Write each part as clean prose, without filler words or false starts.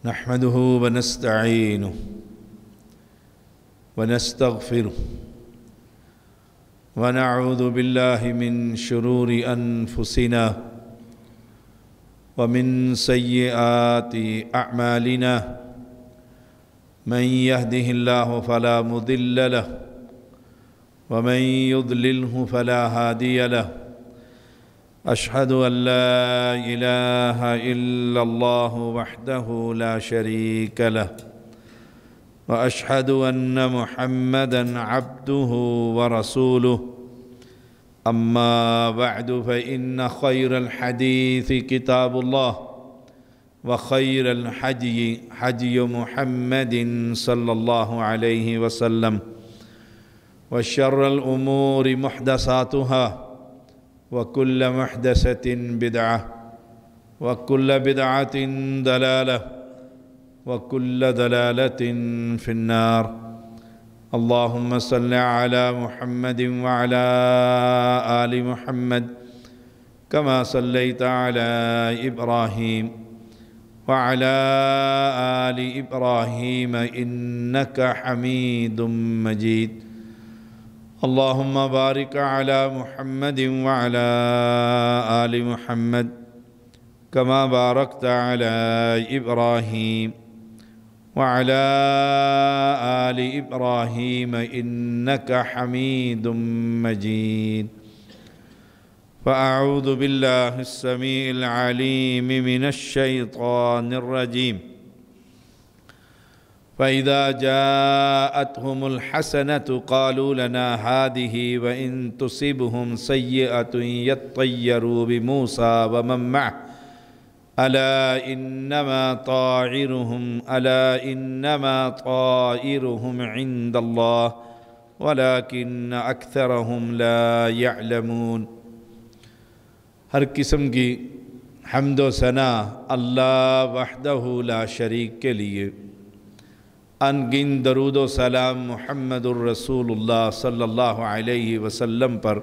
نحمده ونستعينه ونستغفره ونعوذ بالله من شرور أنفسنا ومن سيئات أعمالنا من يهده الله فلا مضل له ومن يضلله فلا هادي له أشهد أن لا إله إلا الله وحده لا شريك له وأشهد أن محمدًا عبده ورسوله أما بعد فإن خير الحديث كتاب الله وخير الحدي حدي محمد صلى الله عليه وسلم وشر الأمور محدثاتها وكل محدثة بدعة وكل بدعة ضلالة وكل ضلالة في النار اللهم صل على محمد وعلى آل محمد كما صليت على إبراهيم وعلى آل إبراهيم إنك حميد مجيد اللهم بارك على محمد وعلى آل محمد كما باركت على إبراهيم وعلى آل إبراهيم إنك حميد مجيد فأعوذ بالله السميع العليم من الشيطان الرجيم فإذا جاءتهم الحسنة قالوا لنا هذه وإن تصبهم سيئة يطيروا بموسى ومن معه ألا إنما طائرهم عند الله ولكن أكثرهم لا يعلمون ہر قسم کی حمد و ثنا اللہ وحدہ لا شریک کے لیے، ان گن درود و سلام محمد الرسول اللہ صلی اللہ علیہ وسلم پر۔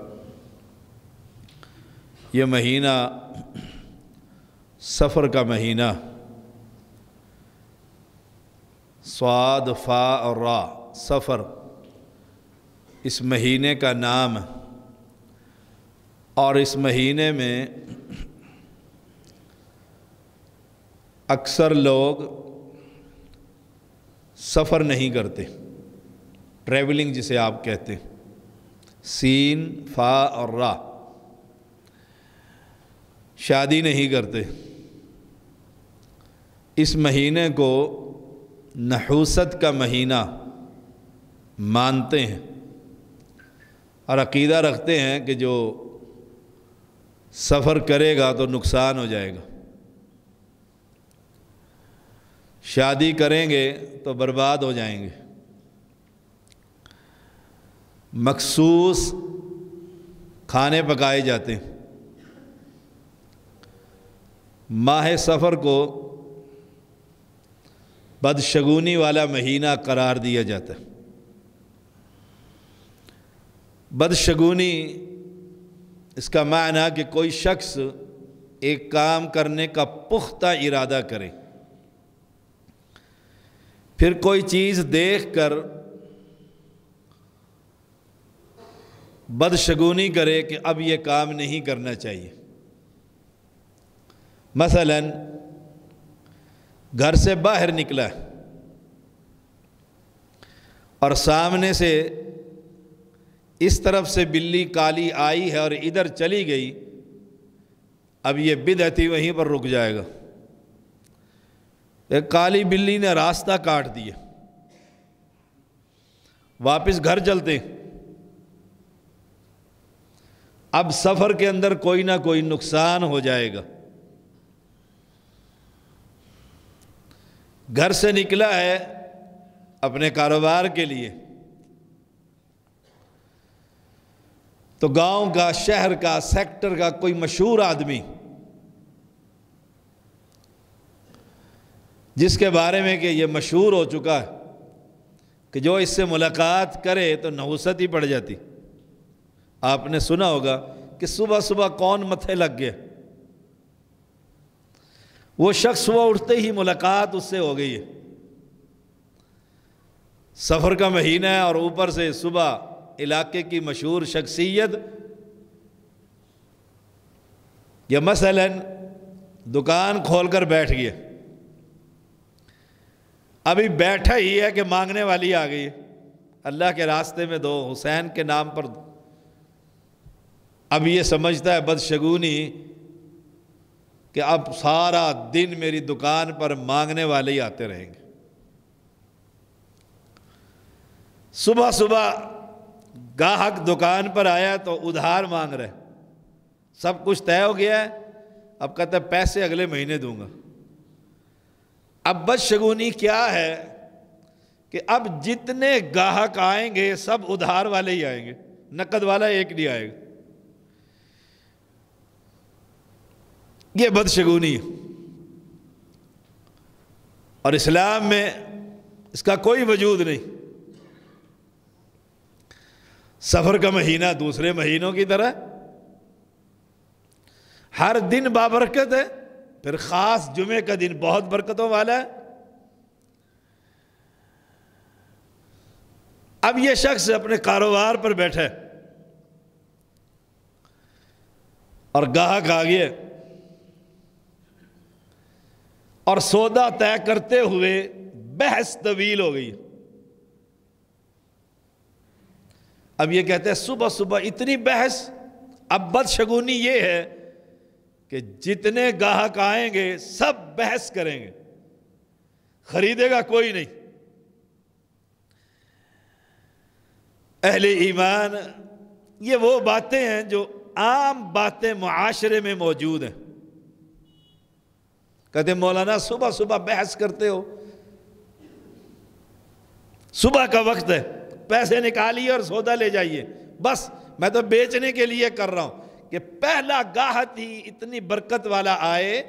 یہ مہینہ سفر کا مہینہ، صاد فا اور را سفر اس مہینے کا نام ہے، اور اس مہینے میں اکثر لوگ سفر نہیں کرتے، ٹریولنگ جسے آپ کہتے ہیں، سین فا اور را، شادی نہیں کرتے۔ اس مہینے کو نحوست کا مہینہ مانتے ہیں اور عقیدہ رکھتے ہیں کہ جو سفر کرے گا تو نقصان ہو جائے گا، شادی کریں گے تو برباد ہو جائیں گے۔ مخصوص کھانے پکائے جاتے ہیں۔ ماہ سفر کو بدشگونی والا مہینہ قرار دیا جاتا ہے۔ بدشگونی اس کا معنی کہ کوئی شخص ایک کام کرنے کا پختہ ارادہ کرے، پھر کوئی چیز دیکھ کر بدشگونی کرے کہ اب یہ کام نہیں کرنا چاہیے۔ مثلا گھر سے باہر نکلا اور سامنے سے اس طرف سے بلی کالی آئی ہے اور ادھر چلی گئی، اب یہ بدعتی وہیں پر رک جائے گا۔ ایک کالی بلی نے راستہ کاٹ دیا، واپس گھر چلتے، اب سفر کے اندر کوئی نہ کوئی نقصان ہو جائے گا۔ گھر سے نکلا ہے اپنے کاروبار کے لیے، تو گاؤں کا، شہر کا، سیکٹر کا کوئی مشہور آدمی جس کے بارے میں کہ یہ مشہور ہو چکا ہے کہ جو اس سے ملاقات کرے تو نحوست ہی پڑ جاتی۔ آپ نے سنا ہوگا کہ صبح صبح کون متھے لگ گیا، وہ شخص صبح اٹھتے ہی ملاقات اس سے ہو گئی ہے، سفر کا مہینہ ہے اور اوپر سے صبح علاقے کی مشہور شخصیت، یا مثلا دکان کھول کر بیٹھ گیا، ابھی بیٹھا ہی ہے کہ مانگنے والی آ گئی ہے، اللہ کے راستے میں دو، حسین کے نام پر دو۔ اب یہ سمجھتا ہے بدشگونی کہ اب سارا دن میری دکان پر مانگنے والے ہی آتے رہیں گے۔ صبح صبح گاہک دکان پر آیا تو ادھار مانگ رہے، سب کچھ طے ہو گیا ہے، اب کہتا ہے پیسے اگلے مہینے دوں گا۔ اب بدشگونی کیا ہے کہ اب جتنے گاہک آئیں گے سب ادھار والے ہی آئیں گے، نقد والا ایک نہیں آئے گا۔ یہ بدشگونی ہے، اور اسلام میں اس کا کوئی وجود نہیں۔ سفر کا مہینہ دوسرے مہینوں کی طرح ہر دن بابرکت ہے، پھر خاص جمعے کا دن بہت برکتوں والا ہے۔ اب یہ شخص اپنے کاروبار پر بیٹھا ہے اور گاہک آ گیا اور سودا طے کرتے ہوئے بحث طویل ہو گئی۔ اب یہ کہتے ہیں صبح صبح اتنی بحث۔ اب بدشگونی یہ ہے کہ جتنے گاہک آئیں گے سب بحث کریں گے، خریدے گا کوئی نہیں۔ اہل ایمان، یہ وہ باتیں ہیں جو عام باتیں معاشرے میں موجود ہیں۔ کہتے ہیں مولانا صبح صبح بحث کرتے ہو، صبح کا وقت ہے، پیسے نکالیے اور سودا لے جائیے، بس میں تو بیچنے کے لیے کر رہا ہوں کہ پہلا گاہک ہی اتنی برکت والا آئے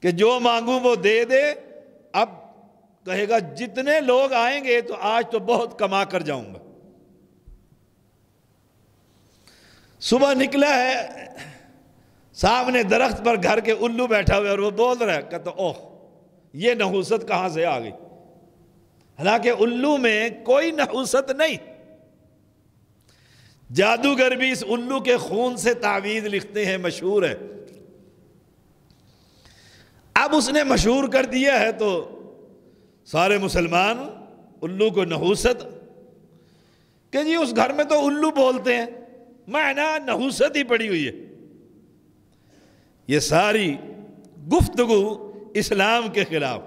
کہ جو مانگوں وہ دے دے۔ اب کہے گا جتنے لوگ آئیں گے تو آج تو بہت کما کر جاؤں گا۔ صبح نکلا ہے، سامنے درخت پر گھر کے الو بیٹھا ہوئے اور وہ بول رہا ہے، کہتا اوہ یہ نحوست کہاں سے آ گئی؟ حالانکہ الو میں کوئی نحوست نہیں۔ جادوگر بھی اس الو کے خون سے تعویذ لکھتے ہیں، مشہور ہے۔ اب اس نے مشہور کر دیا ہے تو سارے مسلمان الو کو نحوست، کہ جی اس گھر میں تو الو بولتے ہیں، معنی نحوست ہی پڑی ہوئی ہے۔ یہ ساری گفتگو اسلام کے خلاف۔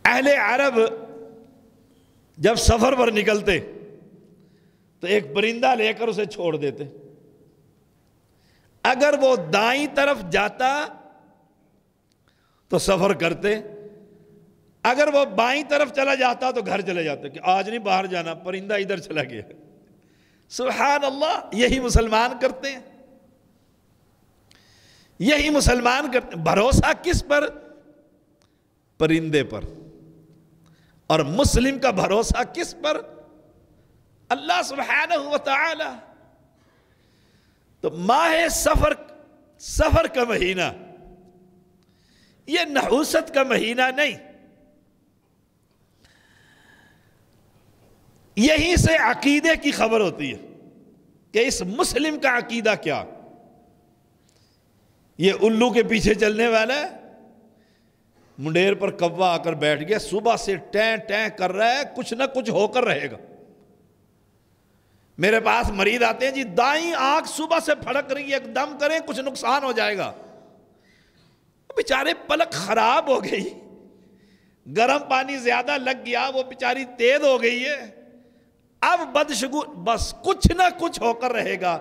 اہل عرب جب سفر پر نکلتے تو ایک پرندہ لے کر اسے چھوڑ دیتے، اگر وہ دائیں طرف جاتا تو سفر کرتے، اگر وہ بائیں طرف چلا جاتا تو گھر چلے جاتے کہ آج نہیں باہر جانا، پرندہ ادھر چلا گیا۔ سبحان اللہ، یہی مسلمان کرتے ہیں، یہی مسلمان کرتے ہیں۔ بھروسہ کس پر؟ پرندے پر۔ اور مسلم کا بھروسہ کس پر؟ اللہ سبحانہ و تعالی۔ تو ماہ سفر کا مہینہ یہ نحوست کا مہینہ نہیں، یہیں سے عقیدے کی خبر ہوتی ہے کہ اس مسلم کا عقیدہ کیا۔ یہ الو کے پیچھے چلنے والا ہے، منڈیر پر کوا آ کر بیٹھ گیا، صبح سے ٹیں ٹیں کر رہا ہے، کچھ نہ کچھ ہو کر رہے گا۔ میرے پاس مریض آتے ہیں، جی دائیں آنکھ صبح سے پھڑک رہی ہے، ایک دم کریں کچھ نقصان ہو جائے گا۔ بیچارے پلک خراب ہو گئی، گرم پانی زیادہ لگ گیا، وہ بیچاری تیز ہو گئی ہے، اب بدشگون، بس کچھ نہ کچھ ہو کر رہے گا،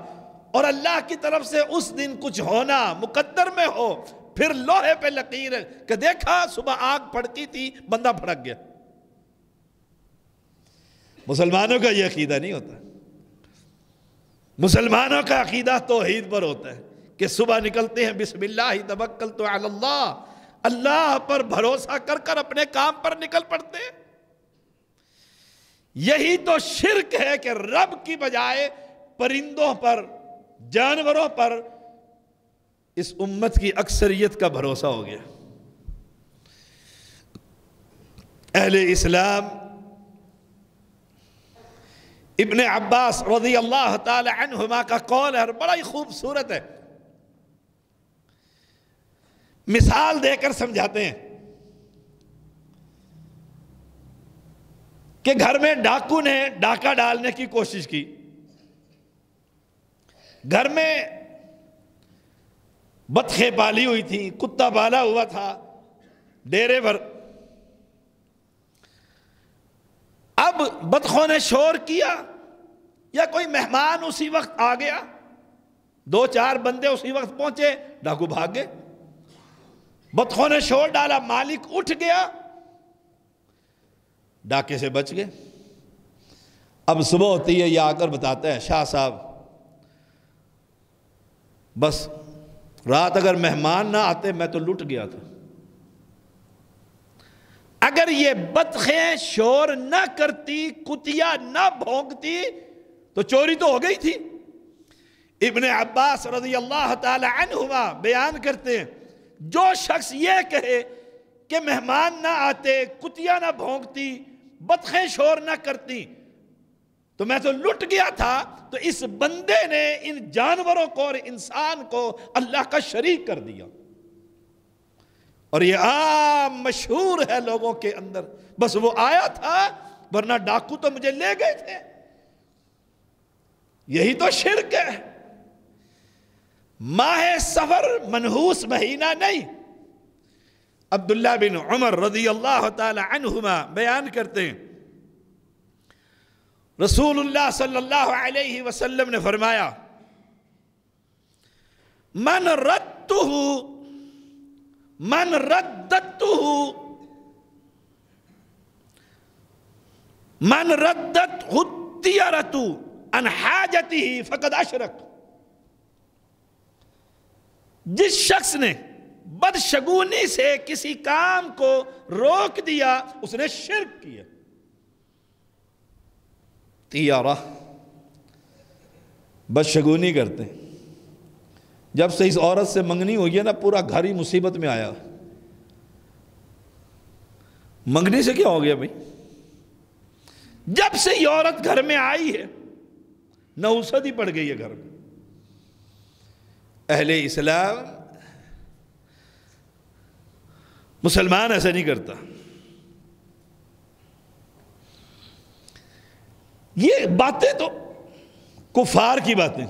اور اللہ کی طرف سے اس دن کچھ ہونا مقدر میں ہو، پھر لوہے پہ لکیر ہے کہ دیکھا صبح آنکھ پھڑکی تھی، بندہ پھڑک گیا۔ مسلمانوں کا یہ عقیدہ نہیں ہوتا، مسلمانوں کا عقیدہ توحید پر ہوتا ہے کہ صبح نکلتے ہیں بسم اللہ توکلت علی اللہ، اللہ پر بھروسہ کر کر اپنے کام پر نکل پڑتے ہیں۔ یہی تو شرک ہے کہ رب کی بجائے پرندوں پر جانوروں پر اس امت کی اکثریت کا بھروسہ ہو گیا۔ اہل اسلام ابن عباس رضی اللہ تعالی عنہما کا قول ہے اور بڑا ہی خوبصورت ہے، مثال دے کر سمجھاتے ہیں کہ گھر میں ڈاکو نے ڈاکہ ڈالنے کی کوشش کی، گھر میں بطخیں پالی ہوئی تھی، کتا پالا ہوا تھا ڈیرے پر، اب بطخوں نے شور کیا یا کوئی مہمان اسی وقت آ گیا، 2-4 بندے اسی وقت پہنچے، ڈاکو بھاگ گئے، بطخوں نے شور ڈالا، مالک اٹھ گیا، ڈاکے سے بچ گئے۔ اب صبح ہوتی ہے، یہ آ کر بتاتا ہے شاہ صاحب بس رات اگر مہمان نہ آتے میں تو لٹ گیا تھا، اگر یہ بطخیں شور نہ کرتی، کتیا نہ بھونکتی تو چوری تو ہو گئی تھی۔ ابن عباس رضی اللہ تعالی عنہما بیان کرتے ہیں جو شخص یہ کہے کہ مہمان نہ آتے، کتیا نہ بھونکتی، بطخیں شور نہ کرتی تو میں تو لٹ گیا تھا، تو اس بندے نے ان جانوروں کو اور انسان کو اللہ کا شریک کر دیا۔ اور یہ عام مشہور ہے لوگوں کے اندر، بس وہ آیا تھا ورنہ ڈاکو تو مجھے لے گئے تھے، یہی تو شرک ہے۔ ماہ سفر منحوس مہینہ نہیں۔ عبداللہ بن عمر رضی اللہ تعالی عنہما بیان کرتے ہیں رسول اللہ صلی اللہ علیہ وسلم نے فرمایا من ردت الطیرۃ عن حاجتہ فقد اشرک، جس شخص نے بدشگونی سے کسی کام کو روک دیا اس نے شرک کیا۔ طیارہ بدشگونی کرتے ہیں، جب سے اس عورت سے منگنی ہوئی ہے نا پورا گھر ہی مصیبت میں آیا۔ منگنی سے کیا ہو گیا بھائی؟ جب سے یہ عورت گھر میں آئی ہے نحوست ہی پڑ گئی ہے گھر میں۔ اہل اسلام مسلمان ایسا نہیں کرتا۔ یہ باتیں تو کفار کی باتیں۔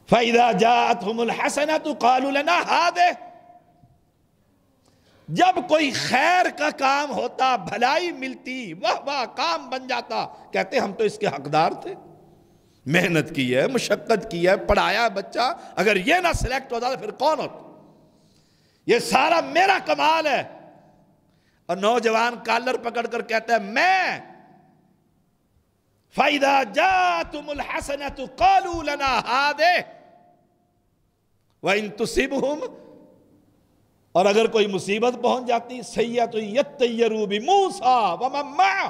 فَإِذَا جَاءَتْهُمُ الْحَسَنَةُ قَالُوا لَنَا هَذِهِ، جب کوئی خیر کا کام ہوتا، بھلائی ملتی، واہ کام بن جاتا، کہتے ہم تو اس کے حقدار تھے، محنت کی ہے، مشقت کی ہے، پڑھایا بچہ، اگر یہ نہ سلیکٹ ہوتا تو پھر کون ہوتا؟ یہ سارا میرا کمال ہے۔ اور نوجوان کالر پکڑ کر کہتا ہے میں فَإِذَا جَاءَتْهُمُ الْحَسَنَةُ قَالُوا لَنَا هَذِهِ وَإِن تُصِبْهُمْ، اور اگر کوئی مصیبت پہنچ جاتی سیئۃ یطیروا بموسیٰ ومن معہ،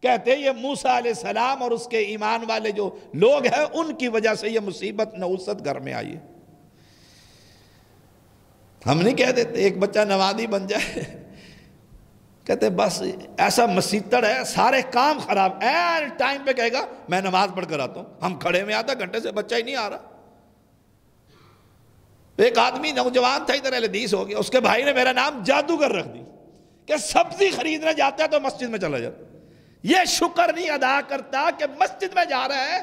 کہتے ہیں یہ موسیٰ علیہ السلام اور اس کے ایمان والے جو لوگ ہیں ان کی وجہ سے یہ مصیبت نحوست گھر میں آئی ہے۔ ہم نہیں کہہ دیتے ایک بچہ نمازی بن جائے، کہتے بس ایسا مسیتڑ ہے سارے کام خراب، این ٹائم پہ کہے گا میں نماز پڑھ کر آتا ہوں، ہم کھڑے میں آدھا گھنٹے سے بچہ ہی نہیں آ رہا۔ ایک آدمی نوجوان تھا ادھر الحدیث ہو گیا، اس کے بھائی نے میرا نام جادوگر رکھ دی کہ سبزی خریدنے جاتا ہے تو مسجد میں چلا جاتا، یہ شکر نہیں ادا کرتا کہ مسجد میں جا رہا ہے،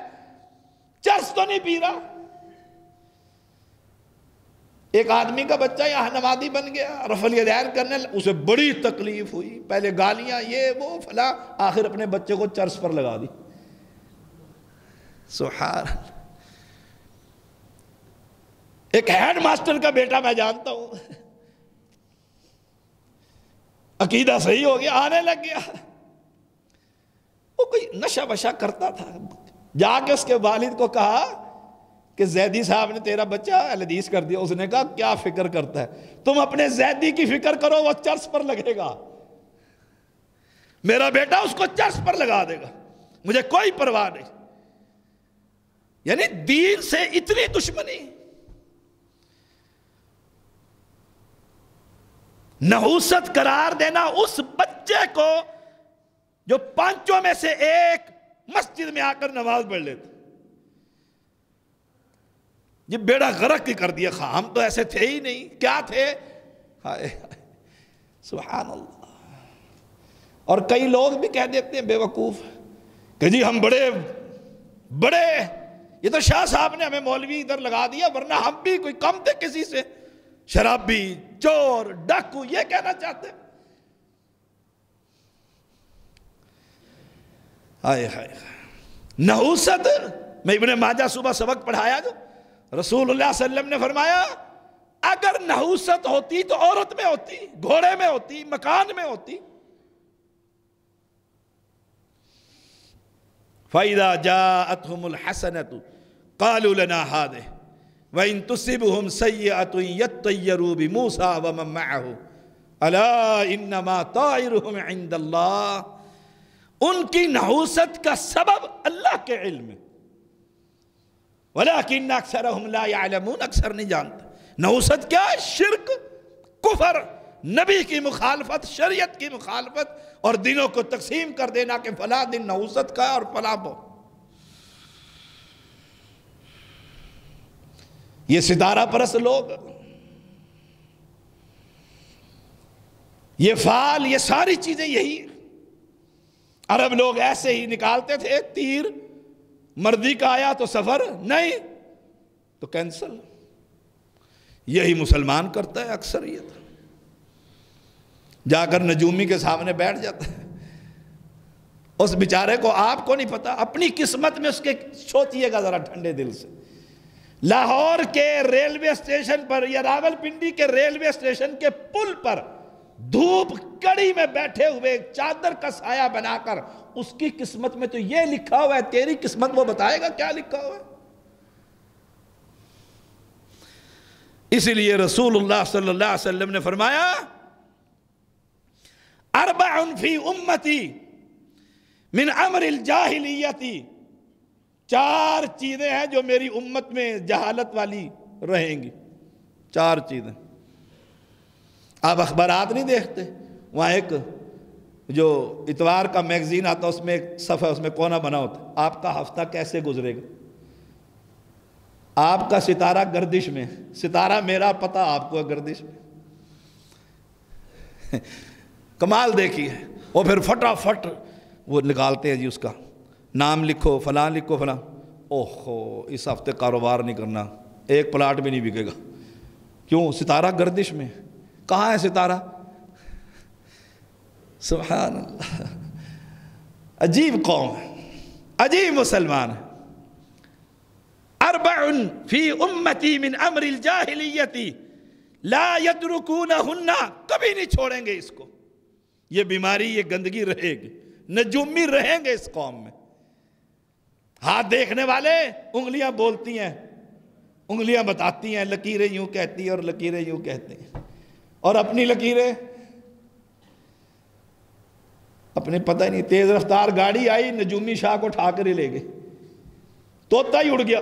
چرس تو نہیں پی رہا۔ ایک آدمی کا بچہ یہاں نمازی بن گیا، رفع الیدین کرنے، اسے بڑی تکلیف ہوئی، پہلے گالیاں یہ وہ فلاں، آخر اپنے بچے کو چرس پر لگا دی۔ سبحان اللہ۔ ایک ہیڈ ماسٹر کا بیٹا میں جانتا ہوں، عقیدہ صحیح ہو گیا، آنے لگ گیا، وہ کوئی نشہ وشہ کرتا تھا، جا کے اس کے والد کو کہا کہ زیدی صاحب نے تیرا بچہ الحدیث کر دیا۔ اس نے کہا کیا فکر کرتا ہے، تم اپنے زیدی کی فکر کرو، وہ چرس پر لگے گا، میرا بیٹا اس کو چرس پر لگا دے گا، مجھے کوئی پرواہ نہیں۔ یعنی دین سے اتنی دشمنی. نحوست قرار دینا اس بچے کو جو پانچوں میں سے ایک مسجد میں آ کر نماز پڑھ لیتے. یہ بیڑا غرق ہی کر دیا. ہم تو ایسے تھے ہی نہیں. کیا تھے؟ ہائے سبحان اللہ. اور کئی لوگ بھی کہہ دیتے ہیں بیوقوف کہ جی ہم بڑے یہ تو شاہ صاحب نے ہمیں مولوی ادھر لگا دیا، ورنہ ہم بھی کوئی کم تھے کسی سے. شرابی، چور، ڈاکو، یہ کہنا چاہتے ہیں. ہائے ہائے. نحوست میں ابن ماجہ صبح سبق پڑھایا جو رسول اللہ صلی اللہ علیہ وسلم نے فرمایا اگر نحوست ہوتی تو عورت میں ہوتی، گھوڑے میں ہوتی، مکان میں ہوتی. فَإِذَا جَاءَتْهُمُ الْحَسَنَةُ قَالُوا لَنَا هَذِهِ وَإِن تُصِبْهُمْ سَيِّئَةٌ يَطَّيَّرُوا بِمُوسَىٰ وَمَن مَّعَهُ أَلَا إِنَّمَا طَائِرُهُمْ عِندَ اللَّهِ. ان کی نحوست کا سبب اللہ کے علم ہے. وَلَٰكِنَّ أَكْثَرَهُمْ لَا يَعْلَمُونَ. اکثر نہیں جانتے. نحوست کیا ہے؟ شرک، کفر، نبی کی مخالفت، شریعت کی مخالفت، اور دنوں کو تقسیم کر دینا کہ فلاں دن نحوست کا ہے اور فلاں وہ. یہ ستارہ پرست لوگ، یہ فال، یہ ساری چیزیں یہی. عرب لوگ ایسے ہی نکالتے تھے تیر، مرضی کا آیا تو سفر، نہیں تو کینسل. یہی مسلمان کرتا ہے اکثریت. جا کر نجومی کے سامنے بیٹھ جاتا ہے. اس بیچارے کو آپ کو نہیں پتا، اپنی قسمت میں اس کے سوچئے گا ذرا ٹھنڈے دل سے. لاہور کے ریلوے اسٹیشن پر یا راولپنڈی کے ریلوے اسٹیشن کے پل پر دھوپ کڑی میں بیٹھے ہوئے چادر کا سایہ بنا کر اس کی قسمت میں تو یہ لکھا ہوا ہے، تیری قسمت وہ بتائے گا کیا لکھا ہوا ہے. اسی لیے رسول اللہ صلی اللہ علیہ وسلم نے فرمایا اربع فی امتی من امر الجاہلیتی. 4 چیزیں ہیں جو میری امت میں جہالت والی رہیں گی. 4 چیزیں. آپ اخبارات نہیں دیکھتے؟ وہاں ایک جو اتوار کا میگزین آتا اس میں ایک صفحہ، اس میں کونا بنا ہوتا ہے آپ کا ہفتہ کیسے گزرے گا. آپ کا ستارہ گردش میں، ستارہ میرا پتہ آپ کو گردش میں. کمال دیکھیے. اور پھر فٹافٹ وہ نکالتے ہیں جی اس کا نام لکھو، فلاں لکھو، فلاں. اوہو اس ہفتے کاروبار نہیں کرنا، ایک پلاٹ بھی نہیں بکے گا. کیوں؟ ستارہ گردش میں. کہاں ہے ستارہ؟ سبحان اللہ. عجیب قوم ہے، عجیب مسلمان ہے. اربع فی امتی من امر الجاہلیتی لا یترکونہن. کبھی نہیں چھوڑیں گے اس کو. یہ بیماری، یہ گندگی رہے گی. نجومی رہیں گے اس قوم میں. ہاتھ دیکھنے والے انگلیاں بولتی ہیں، انگلیاں بتاتی ہیں، لکیریں یوں کہتی ہیں اور لکیریں یوں کہتے ہیں. اور اپنی لکیریں اپنے پتہ ہی نہیں. تیز رفتار گاڑی آئی، نجومی شاہ کو اٹھا کر ہی لے گئے، طوطا ہی اڑ گیا.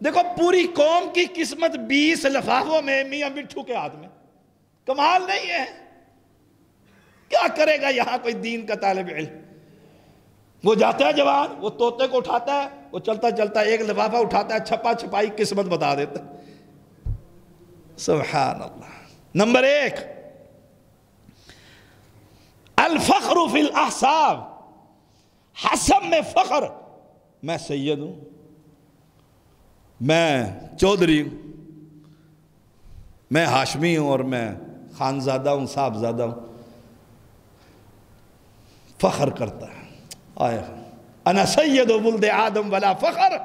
دیکھو پوری قوم کی قسمت 20 لفافوں میں میاں مٹھو کے ہاتھ میں. کمال نہیں ہے؟ کیا کرے گا یہاں کوئی دین کا طالب علم؟ وہ جاتا ہے جوان، وہ طوطے کو اٹھاتا ہے، وہ چلتا چلتا ایک لفافہ اٹھاتا ہے، چھپا چھپائی قسمت بتا دیتا. سبحان اللہ. نمبر 1 الفخر فی الاحساب. حسب میں فخر، میں سید ہوں، میں چودھری ہوں، میں ہاشمی ہوں اور میں خانزادہ ہوں، صاحبزادہ ہوں. فخر کرتا ہے. آئے انا سید ولد آدم ولا فخر.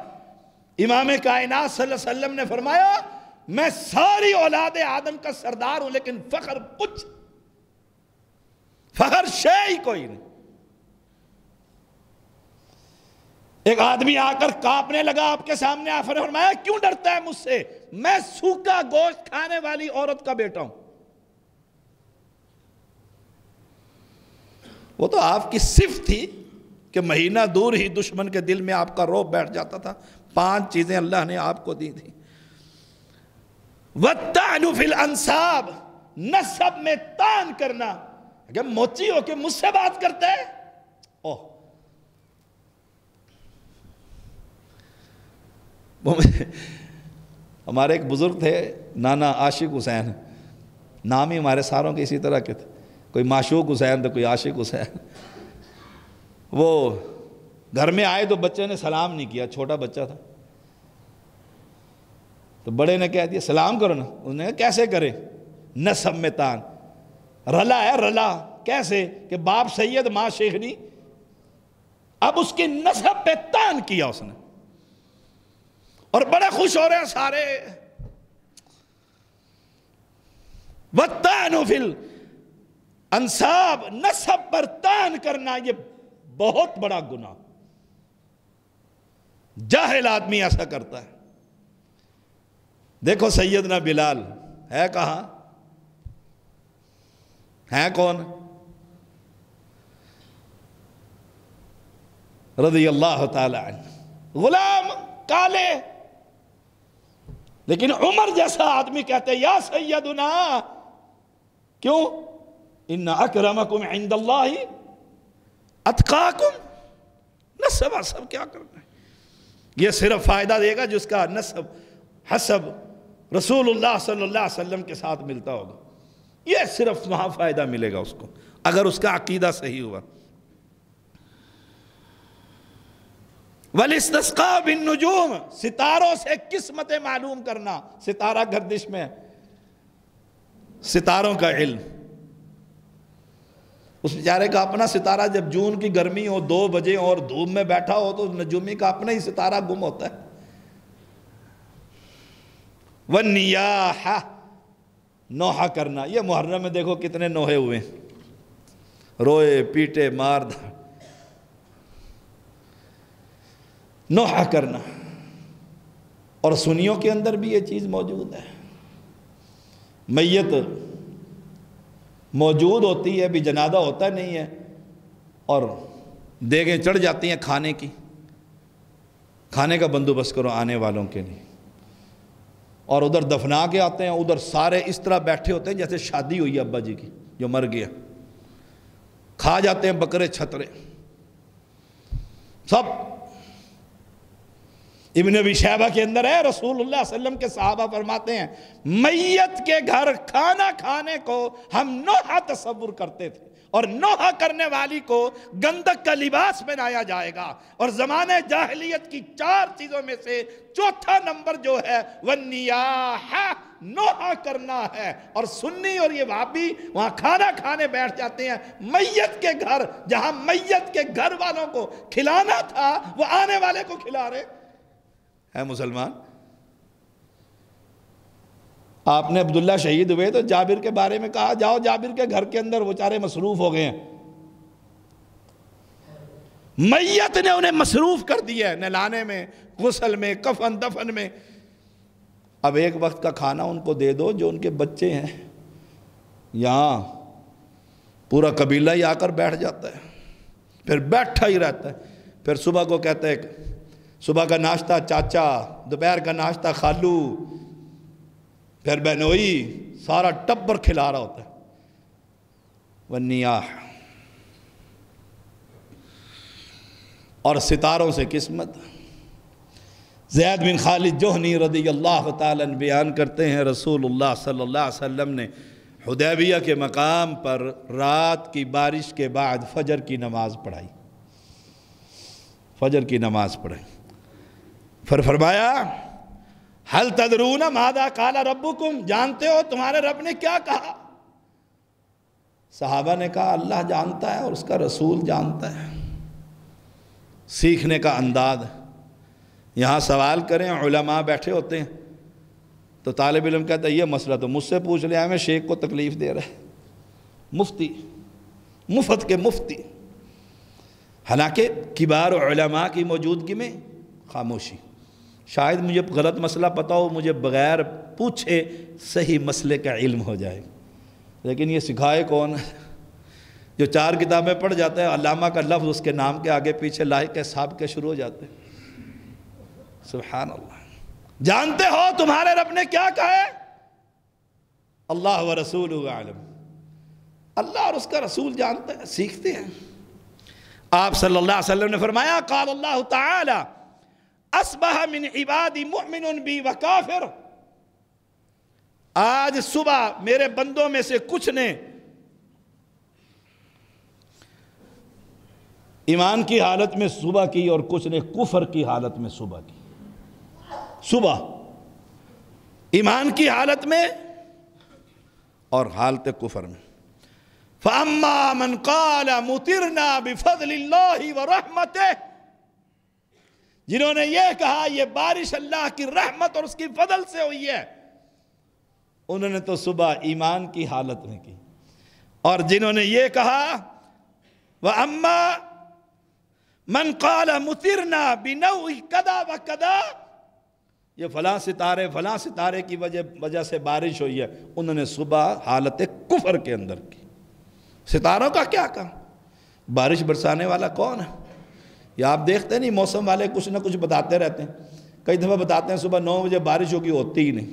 امام کائنات صلی اللہ علیہ وسلم نے فرمایا میں ساری اولاد آدم کا سردار ہوں، لیکن فخر کچھ، فخر شے ہی کوئی نہیں. ایک آدمی آ کر کانپنے لگا آپ کے سامنے، آپ نے فرمایا کیوں ڈرتا ہے مجھ سے؟ میں سوکھا گوشت کھانے والی عورت کا بیٹا ہوں. وہ تو آپ کی صفت تھی کہ مہینہ دور ہی دشمن کے دل میں آپ کا رعب بیٹھ جاتا تھا. 5 چیزیں اللہ نے آپ کو دی تھی۔ وَالطَّعْنُ فِي الْأَنْسَابِ، نسب میں طعن کرنا۔ اگر موچی ہو کے مجھ سے بات کرتا ہے، ہمارے ایک بزرگ تھے نانا عاشق حسین، نام ہی ہمارے ساروں کے اسی طرح کے تھے، کوئی معشوق حسین تو کوئی عاشق حسین۔ وہ گھر میں آئے تو بچے نے سلام نہیں کیا، چھوٹا بچہ تھا، تو بڑے نے کہہ دیا سلام کرو نا۔ انہوں نے کہا کیسے کرے؟ نسب میں طعن، رلا ہے رلا، کیسے کہ باپ سید ماں شیخنی، اب اس کی نسب پہ طعن کیا اس نے، اور بڑے خوش ہو رہے ہیں سارے۔ وَالطَّعْنُ فِي الْأَنْسَابِ، نسب پر طعن کرنا یہ بہت بڑا گناہ، جاہل آدمی ایسا کرتا ہے۔ دیکھو سیدنا بلال ہے کہاں؟ ہے کون؟ رضی اللہ تعالی عنہ، غلام کالے، لیکن عمر جیسا آدمی کہتے ہیں یا سیدنا، کیوں؟ ان اکرمکم عند اللہ اتقاکم۔ نسب حسب کیا کرنا ہے؟ یہ صرف فائدہ دے گا جس کا نسب حسب رسول اللہ صلی اللہ علیہ وسلم کے ساتھ ملتا ہوگا، یہ صرف وہاں فائدہ ملے گا اس کو، اگر اس کا عقیدہ صحیح ہوا۔ وَالِاسْتِسْقَاءُ بِالنُّجُومِ، ستاروں سے قسمتیں معلوم کرنا، ستارہ گردش میں، ستاروں کا علم۔ اس بیچارے کا اپنا ستارہ جب جون کی گرمی ہو 2 بجے اور دھوپ میں بیٹھا ہو تو نجومی کا اپنا ہی ستارہ گم ہوتا ہے۔ وَالنِّيَاحَةِ، نوحہ کرنا، یہ محرم میں دیکھو کتنے نوحے ہوئے، روئے پیٹے مار دھاڑ، نوحہ کرنا۔ اور سنیوں کے اندر بھی یہ چیز موجود ہے، میت موجود ہوتی ہے، ابھی جنازہ ہوتا نہیں ہے، اور دیگیں چڑھ جاتی ہیں کھانے کی، کھانے کا بندوبست کرو آنے والوں کے لیے، اور ادھر دفنا کے آتے ہیں، ادھر سارے اس طرح بیٹھے ہوتے ہیں جیسے شادی ہوئی ابا جی کی جو مر گیا، کھا جاتے ہیں بکرے چھترے سب۔ ابن ابی شیبہ کے اندر ہے، رسول اللہ صلی اللہ علیہ وسلم کے صحابہ فرماتے ہیں میت کے گھر کھانا کھانے کو ہم نوحہ تصور کرتے تھے، اور نوحہ کرنے والی کو گندک کا لباس پہنایا جائے گا، اور زمانے جاہلیت کی 4 چیزوں میں سے چوتھا نمبر جو ہے وَالنِّيَاحَةِ، نوحہ کرنا ہے۔ اور سنی اور یہ وہابی وہاں کھانا کھانے بیٹھ جاتے ہیں میت کے گھر، جہاں میت کے گھر والوں کو کھلانا تھا وہ آنے والے کو کھلا رہے ہے۔ مسلمان، آپ نے عبداللہ شہید ہوئے تو جابر کے بارے میں کہا جاؤ جابر کے گھر کے اندر، وہ چارے مصروف ہو گئے ہیں، میت نے انہیں مصروف کر دیا ہے نہلانے میں، غسل میں، کفن دفن میں۔ اب ایک وقت کا کھانا ان کو دے دو جو ان کے بچے ہیں، یہاں پورا قبیلہ ہی آ کر بیٹھ جاتا ہے، پھر بیٹھا ہی رہتا ہے، پھر صبح کو کہتا ہے صبح کا ناشتہ چاچا، دوپہر کا ناشتہ خالو، پھر بہنوئی، سارا ٹبر کھلا رہا ہوتا ہے۔ والنیاح، اور ستاروں سے قسمت۔ زید بن خالد جوہنی رضی اللہ تعالیٰ عنہ بیان کرتے ہیں رسول اللہ صلی اللہ علیہ وسلم نے حدیبیہ کے مقام پر رات کی بارش کے بعد فجر کی نماز پڑھائی، فجر کی نماز پڑھائی، پھر فرمایا حل تدرون ماذا قال ربکم، جانتے ہو تمہارے رب نے کیا کہا؟ صحابہ نے کہا اللہ جانتا ہے اور اس کا رسول جانتا ہے۔ سیکھنے کا انداز، یہاں سوال کریں علماء بیٹھے ہوتے ہیں تو طالب علم کہتا ہے یہ مسئلہ تو مجھ سے پوچھ لیا، میں شیخ کو تکلیف دے رہا ہے، مفتی، مفت کے مفتی، حالانکہ کبار علماء کی موجودگی میں خاموشی۔ شاید مجھے غلط مسئلہ پتا ہو، مجھے بغیر پوچھے صحیح مسئلے کا علم ہو جائے، لیکن یہ سکھائے کون؟ جو 4 کتابیں پڑھ جاتا ہے، علامہ کا لفظ اس کے نام کے آگے پیچھے لاحق کے صاحب کے شروع ہو جاتے ہیں، سبحان اللہ. جانتے ہو تمہارے رب نے کیا کہا ہے؟ اللہ و رسولہ اعلم. اللہ اور اس کا رسول جانتے ہیں، سیکھتے ہیں. آپ صلی اللہ علیہ وسلم نے فرمایا قال اللہ تعالی اصبح من عبادی مؤمن بی و کافر. آج صبح میرے بندوں میں سے کچھ نے ایمان کی حالت میں صبح کی اور کچھ نے کفر کی حالت میں صبح کی. صبح ایمان کی حالت میں اور حالت کفر میں. فَأَمَّا مَنْ قَالَ مُطِرْنَا بِفَضْلِ اللَّهِ وَرَحْمَتِهِ. جنہوں نے یہ کہا یہ بارش اللہ کی رحمت اور اس کی فضل سے ہوئی ہے، انہوں نے تو صبح ایمان کی حالت میں کی. اور جنہوں نے یہ کہا وَأَمَّا مَنْ قَالَ مُطِرْنَا بِنَوْءِ كَذَا وَكَذَا، یہ فلاں ستارے کی وجہ سے بارش ہوئی ہے، انہوں نے صبح حالت کفر کے اندر کی. ستاروں کا کیا کام؟ بارش برسانے والا کون ہے؟ یہ آپ دیکھتے نہیں موسم والے کچھ نہ کچھ بتاتے رہتے ہیں. کئی دفعہ بتاتے ہیں صبح 9 بجے بارش ہوگی، ہوتی ہی نہیں.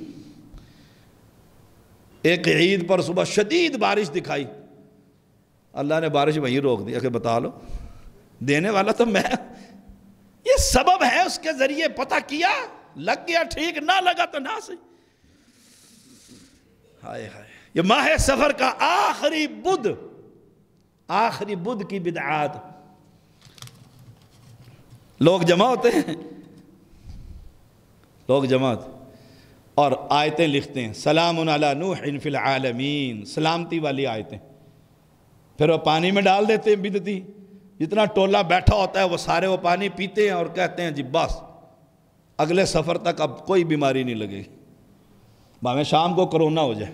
ایک عید پر صبح شدید بارش دکھائی، اللہ نے بارش وہیں روک دیا کہ بتا لو، دینے والا تو میں. یہ سبب ہے، اس کے ذریعے پتہ کیا، لگ گیا ٹھیک، نہ لگا تو نہ صحیح. ہائے ہائے. یہ ماہ سفر کا آخری بدھ کی بدعات. لوگ جمع ہوتے ہیں، اور آیتیں لکھتے ہیں سلام علی نوح فی العالمین، سلامتی والی آیتیں. پھر وہ پانی میں ڈال دیتے ہیں بدعتی. جتنا ٹولہ بیٹھا ہوتا ہے وہ سارے وہ پانی پیتے ہیں اور کہتے ہیں جی بس اگلے سفر تک اب کوئی بیماری نہیں لگے گی، ہمیں شام کو کرونا ہو جائے.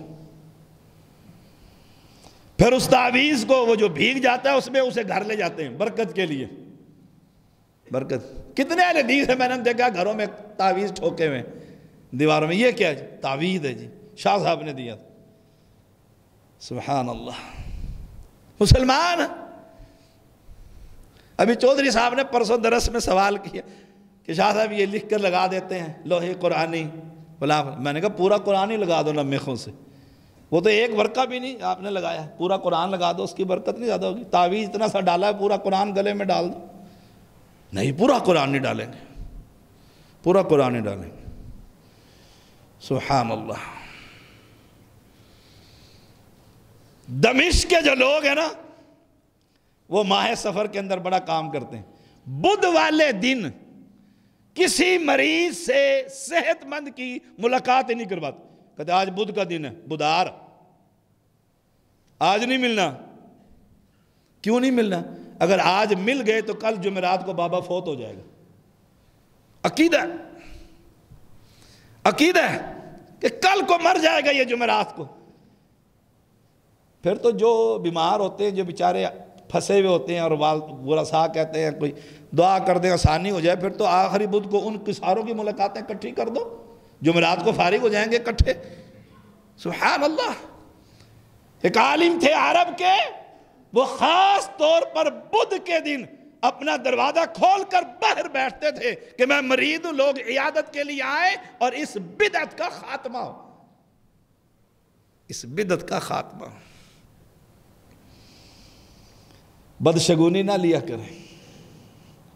پھر اس تعویذ کو وہ جو بھیگ جاتا ہے اس میں اسے گھر لے جاتے ہیں برکت کے لیے. برکت. کتنے اہل حدیث ہیں میں نے دیکھا گھروں میں تعویذ ٹھوکے ہوئے دیواروں میں. یہ کیا ہے؟ تعویذ ہے جی، شاہ صاحب نے دیا. سبحان اللہ. مسلمان. ابھی چودھری صاحب نے پرسوں درس میں سوال کیا کہ شاہ صاحب یہ لکھ کر لگا دیتے ہیں لوہے قرآنی فلاں. میں نے کہا پورا قرآن ہی لگا دو نا میخوں سے. وہ تو ایک ورقہ بھی نہیں آپ نے لگایا، پورا قرآن لگا دو، اس کی برکت نہیں زیادہ ہوگی. تعویذ اتنا سا ڈالا ہے، پورا قرآن گلے میں ڈال دو. نہیں، پورا قرآن نہیں ڈالیں گے، پورا قرآن نہیں ڈالیں گے. سبحان اللہ. دمشق کے جو لوگ ہیں نا وہ ماہ سفر کے اندر بڑا کام کرتے ہیں. بدھ والے دن کسی مریض سے صحت مند کی ملاقات ہی نہیں کرواتے. کہتے آج بدھ کا دن ہے، بدھار، آج نہیں ملنا. کیوں نہیں ملنا؟ اگر آج مل گئے تو کل جمعرات کو بابا فوت ہو جائے گا. عقیدہ ہے کہ کل کو مر جائے گا یہ جمعرات کو. پھر تو جو بیمار ہوتے ہیں، جو بیچارے پھنسے ہوئے ہوتے ہیں اور ورثاء کہتے ہیں کوئی دعا کر دیں آسانی ہو جائے، پھر تو آخری بدھ کو ان ساروں کی ملاقاتیں اکٹھی کر دو، جمعرات کو فارغ ہو جائیں گے اکٹھے. سبحان اللہ. ایک عالم تھے عرب کے، وہ خاص طور پر بدھ کے دن اپنا دروازہ کھول کر باہر بیٹھتے تھے کہ میں مریض ہوں، لوگ عیادت کے لیے آئے اور اس بدعت کا خاتمہ ہو. اس بدعت کا خاتمہ. بدشگونی نہ لیا کریں.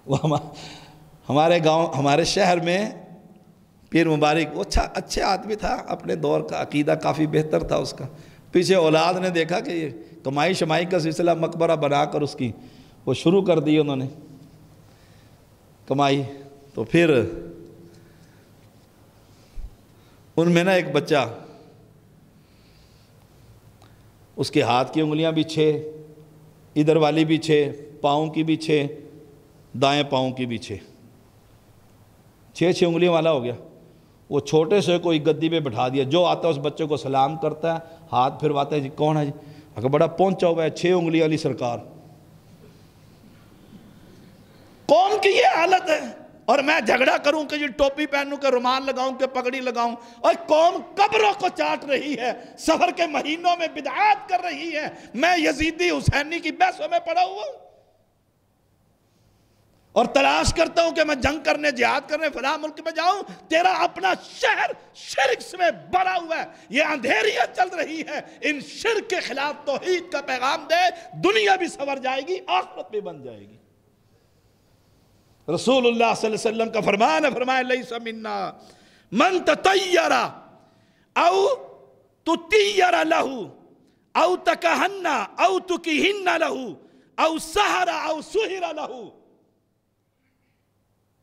وہ ہمارے گاؤں، ہمارے شہر میں پیر مبارک، وہ اچھے آدمی تھا، اپنے دور کا عقیدہ کافی بہتر تھا اس کا. پیچھے اولاد نے دیکھا کہ یہ کمائی شمائی کا سلسلہ مقبرہ بنا کر اس کی وہ شروع کر دی انہوں نے کمائی. تو پھر ان میں نا ایک بچہ، اس کے ہاتھ کی انگلیاں بھی 6، ادھر والی بھی 6، پاؤں کی بھی 6، دائیں پاؤں کی بھی 6 انگلیوں والا ہو گیا. وہ چھوٹے سے کوئی گدی پہ بٹھا دیا، جو آتا ہے اس بچے کو سلام کرتا ہے، ہاتھ پھرواتا ہے، جی کون ہے جی؟ اگر بڑا پہنچا ہوا ہے، 6 انگلی والی سرکار. قوم کی یہ حالت ہے. اور میں جھگڑا کروں کہ یہ ٹوپی پہنوں کہ رومال لگاؤں کہ پگڑی لگاؤں، اور قوم قبروں کو چاٹ رہی ہے، سفر کے مہینوں میں بدعات کر رہی ہے. میں یزیدی حسینی کی بحثوں میں پڑا ہوا ہوں، اور تلاش کرتا ہوں کہ میں جنگ کرنے جہاد کرنے فلاں ملک میں جاؤں، تیرا اپنا شہر شرک سے بھرا ہوا ہے، یہ اندھیریاں چل رہی ہے، ان شرک کے خلاف توحید کا پیغام دے، دنیا بھی سنور جائے گی، آخرت بھی بن جائے گی۔ رسول اللہ صلی اللہ علیہ وسلم کا فرمان ہے، فرمایا لیس منا من تطیر او تطیر لہو او تکہن او تکہن لہو او سحر او سحر لہو۔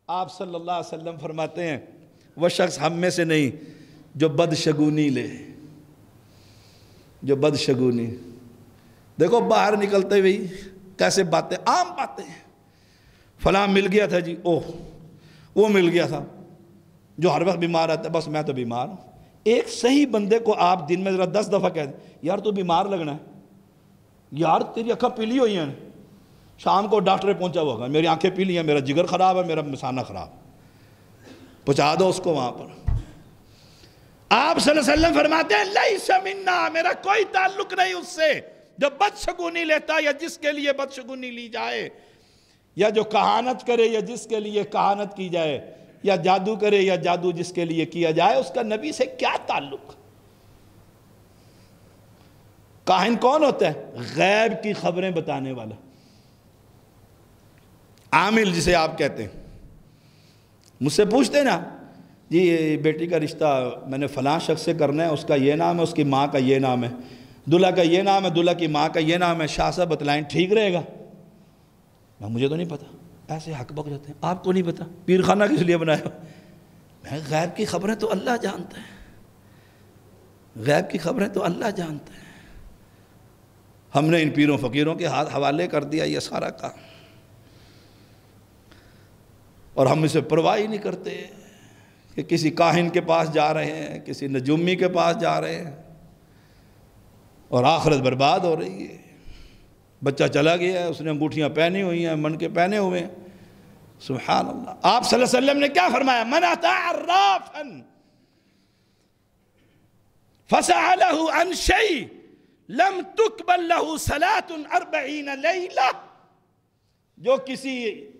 آپ صلی اللہ علیہ وسلم فرماتے ہیں وہ شخص ہم میں سے نہیں جو بدشگونی لے، جو بدشگونی۔ دیکھو باہر نکلتے ہوئی کیسے باتیں، عام باتیں، فلاں مل گیا تھا جی، اوہ وہ مل گیا تھا جو ہر وقت بیمار رہتا ہے، بس میں تو بیمار ہوں۔ ایک صحیح بندے کو آپ دن میں ذرا 10 دفعہ کہہ دیں یار تو بیمار لگنا ہے، یار تیری آنکھیں پیلی ہوئی ہیں، شام کو ڈاکٹر پہنچا ہوا ہوگا، میری آنکھیں پیلی ہیں، میرا جگر خراب ہے، میرا مثانہ خراب، پہنچا دو اس کو وہاں پر۔ آپ صلی اللہ علیہ وسلم فرماتے ہیں لیس منا، میرا کوئی تعلق نہیں اس سے جو بدشگونی لیتا یا جس کے لیے بدشگونی لی جائے، یا جو کہانت کرے یا جس کے لیے کہانت کی جائے، یا جادو کرے یا جادو جس کے لیے کیا جائے، اس کا نبی سے کیا تعلق؟ کاہن کون ہوتا ہے؟ غیب کی خبریں بتانے والا، عامل جسے آپ کہتے ہیں۔ مجھ سے پوچھتے نا جی یہ بیٹی کا رشتہ میں نے فلاں شخص سے کرنا ہے، اس کا یہ نام ہے، اس کی ماں کا یہ نام ہے، دلہا کا یہ نام ہے، دلہا کی ماں کا یہ نام ہے، شاہ صاحب بتلائیں ٹھیک رہے گا؟ مجھے تو نہیں پتا، ایسے حق بک جاتے ہیں، آپ کو نہیں پتا، پیر خانہ کس لیے بنایا؟ میں غیب کی خبریں تو اللہ جانتا ہے، غیب کی خبریں تو اللہ جانتا ہے۔ ہم نے ان پیروں فقیروں کے ہاتھ حوالے کر دیا یہ سارا کام، اور ہم اسے پرواہ ہی نہیں کرتے کہ کسی کاہن کے پاس جا رہے ہیں، کسی نجومی کے پاس جا رہے ہیں، اور آخرت برباد ہو رہی ہے۔ بچہ چلا گیا ہے، اس نے انگوٹھیاں پہنی ہوئی ہیں، من کے پہنے ہوئے ہیں، سبحان اللہ۔ آپ صلی اللہ علیہ وسلم نے کیا فرمایا؟ من اتی عرافا فسألہ عن شیء لم تقبل لہ صلاة 40 لیلہ، جو کسی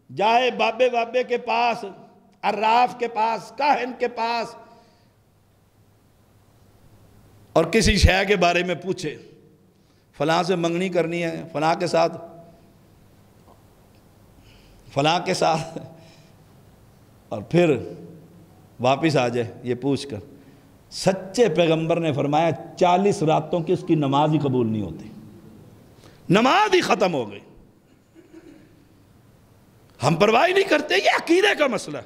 جائے بابے کے پاس، عراف کے پاس، کاہن کے پاس، اور کسی شے کے بارے میں پوچھے، فلاں سے منگنی کرنی ہے، فلاں کے ساتھ اور پھر واپس آ جائے یہ پوچھ کر، سچے پیغمبر نے فرمایا 40 راتوں کی اس کی نماز ہی قبول نہیں ہوتی، نماز ہی ختم ہو گئی۔ ہم پرواہ نہیں کرتے، یہ عقیدے کا مسئلہ۔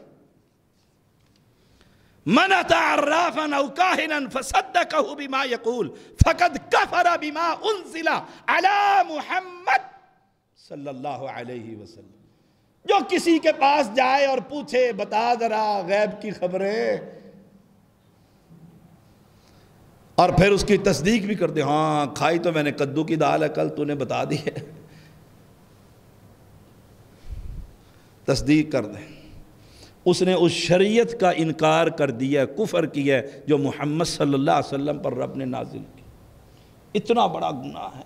من اتی عرافا او کاہنا فصدقہ بما یقول فقد کفر بما انزل علی محمد صلی اللہ علیہ وسلم۔ جو کسی کے پاس جائے اور پوچھے بتا ذرا غیب کی خبریں، اور پھر اس کی تصدیق بھی کر دے، ہاں کھائی تو میں نے کدو کی دال ہے کل، تو نے بتا دی ہے، تصدیق کر دے، اس نے اس شریعت کا انکار کر دیا، کفر کیا ہے جو محمد صلی اللہ علیہ وسلم پر رب نے نازل کی۔ اتنا بڑا گناہ ہے،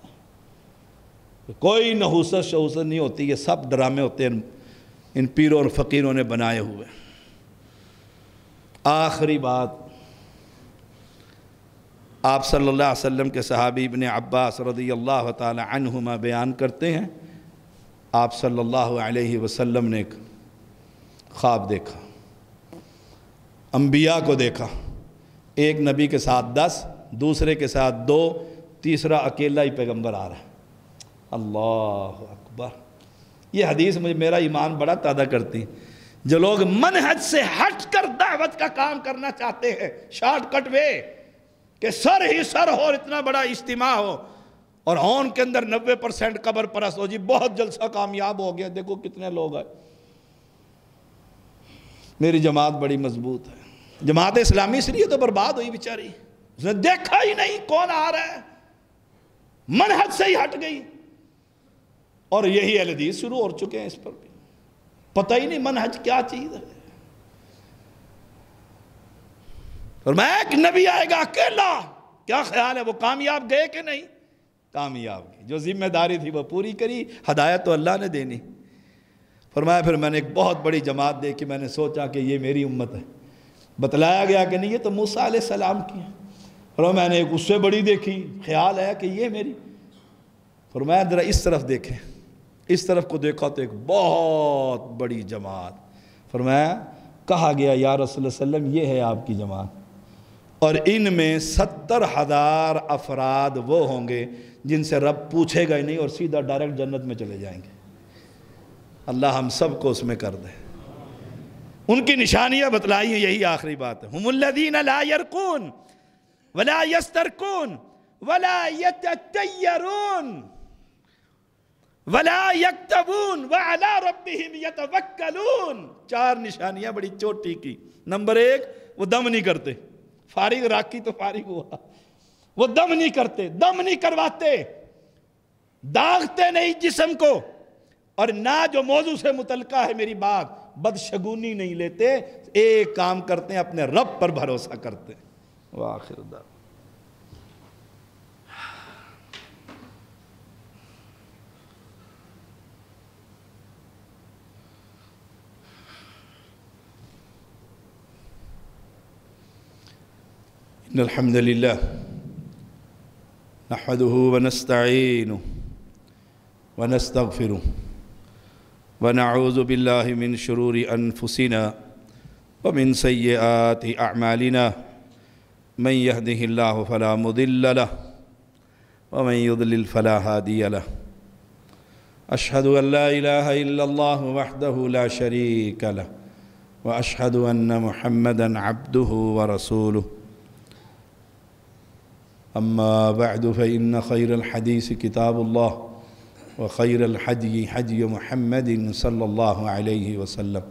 کوئی نحوست شہوست نہیں ہوتی، یہ سب ڈرامے ہوتے ہیں ان پیروں اور فقیروں نے بنائے ہوئے۔ آخری بات، آپ صلی اللہ علیہ وسلم کے صحابی ابن عباس رضی اللہ تعالی عنہما بیان کرتے ہیں، آپ صلی اللہ علیہ وسلم نے ایک خواب دیکھا، انبیاء کو دیکھا، ایک نبی کے ساتھ 10، دوسرے کے ساتھ 2، تیسرا اکیلا ہی پیغمبر آ رہا ہے۔ اللہ اکبر، یہ حدیث میرا ایمان بڑا تازہ کرتی۔ جو لوگ منہج سے ہٹ کر دعوت کا کام کرنا چاہتے ہیں، شارٹ کٹ وے کہ سر ہی سر ہو، اتنا بڑا اجتماع ہو اور ہون کے اندر 90% قبر پرست ہو، جی بہت جلسہ کامیاب ہو گیا، دیکھو کتنے لوگ آئے، میری جماعت بڑی مضبوط ہے۔ جماعت اسلامی اس لیے تو برباد ہوئی بیچاری، اس نے دیکھا ہی نہیں کون آ رہا ہے، منہج سے ہی ہٹ گئی، اور یہی اہل حدیث شروع ہو چکے ہیں، اس پر بھی پتہ ہی نہیں منہج کیا چیز ہے۔ اور میں ایک نبی آئے گا اکیلا، کیا خیال ہے وہ کامیاب گئے کہ نہیں؟ کامیاب گئے، جو ذمہ داری تھی وہ پوری کری، ہدایت تو اللہ نے دینی۔ فرمایا پھر میں نے ایک بہت بڑی جماعت دیکھی، میں نے سوچا کہ یہ میری امت ہے۔ بتلایا گیا کہ نہیں، یہ تو موسیٰ علیہ السلام کی ہے۔ فرمایا میں نے ایک اس سے بڑی دیکھی، خیال ہے کہ یہ میری۔ فرمایا ذرا اس طرف دیکھیں، اس طرف کو دیکھا تو ایک بہت بڑی جماعت۔ فرمایا کہا گیا یا رسول اللہ صلی اللہ علیہ وسلم یہ ہے آپ کی جماعت، اور ان میں 70,000 افراد وہ ہوں گے جن سے رب پوچھے گا ہی نہیں اور سیدھا ڈائریکٹ جنت میں چلے جائیں گے۔ اللہ ہم سب کو اس میں کر دے۔ ان کی نشانیاں بتلائی ہیں، یہی آخری بات ہے۔ ہم الذین لا یرقون ولا یسترقون ولا یتطیرون ولا یکتبون وعلی ربہم یتوکلون۔ 4 نشانیاں بڑی چوٹی کی۔ نمبر 1، وہ دم نہیں کرتے، فارغ راکی تو فارغ ہوا، وہ دم نہیں کرتے، دم نہیں کرواتے، داغتے نہیں جسم کو، اور نہ جو موضوع سے متعلقہ ہے میری بات، بدشگونی نہیں لیتے، ایک کام کرتے ہیں، اپنے رب پر بھروسہ کرتے ہیں۔ وآخر دعوانا ان الحمد للہ نحمده ونستعینه ونستغفره ونعوذ باللہ من شرور انفسنا ومن سیئات اعمالنا من يهده الله فلا مضل له ومن يضلل فلا هادي له اشهد ان لا اله الا الله وحده لا شريك له واشهد ان محمدا عبده ورسوله اما بعد فإن خير الحديث كتاب الله وخير الحدي حدي محمد صلى الله عليه وسلم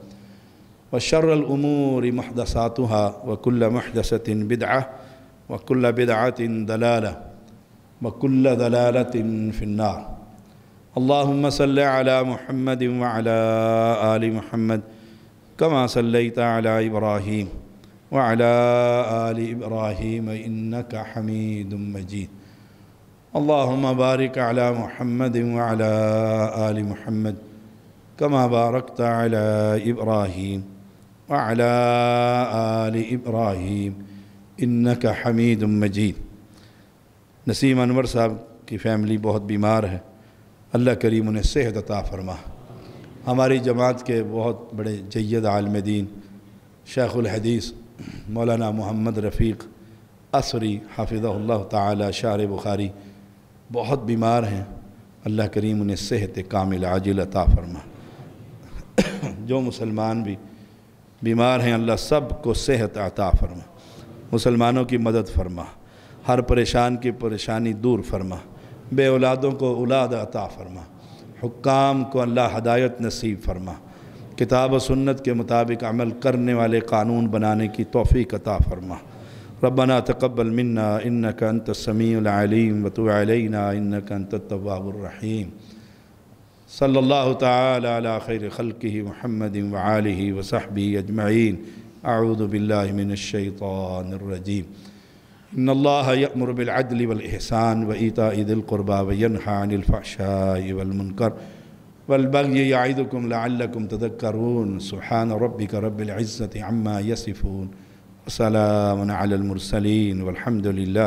وشر الأمور محدثاتها وكل محدثة بدعة وكل بدعة ضلالة وكل ضلالة في النار اللهم صل على محمد وعلى آل محمد كما صليت على إبراهيم وعلى آل إبراهيم إنك حميد مجيد اللهم بارك على محمد وعلى آل محمد كما باركت على إبراهيم وعلى آل إبراهيم إنك حميد مجيد۔ نسیم انور صاحب کی فیملی بہت بیمار ہے، اللہ کریم انہیں صحت عطا فرما۔ ہماری جماعت کے بہت بڑے جید عالم دین شیخ الحدیث مولانا محمد رفیق اسری حافظہ اللہ تعالی شارح بخاری بہت بیمار ہیں، اللہ کریم انہیں صحت کامل عاجل عطا فرما۔ جو مسلمان بھی بیمار ہیں اللہ سب کو صحت عطا فرما، مسلمانوں کی مدد فرما، ہر پریشان کی پریشانی دور فرما، بے اولادوں کو اولاد عطا فرما، حکام کو اللہ ہدایت نصیب فرما، کتاب و سنت کے مطابق عمل کرنے والے قانون بنانے کی توفیق عطا فرما۔ ربنا تقبل منا انك انت السمیع العلیم وتب علینا انك انت التواب الرحیم۔ صلی اللہ تعالی علی خیر خلقہ محمد وآلہ وصحبہ اجمعین۔ اعوذ باللہ من الشیطان الرجیم۔ ان اللہ یأمر بالعدل والإحسان وإیتاء ذی القربى وینہی عن الفحشاء والمنکر والبغي يعظكم لعلكم تذكرون۔ سبحان ربك رب العزة عما يصفون وسلام على المرسلين والحمد لله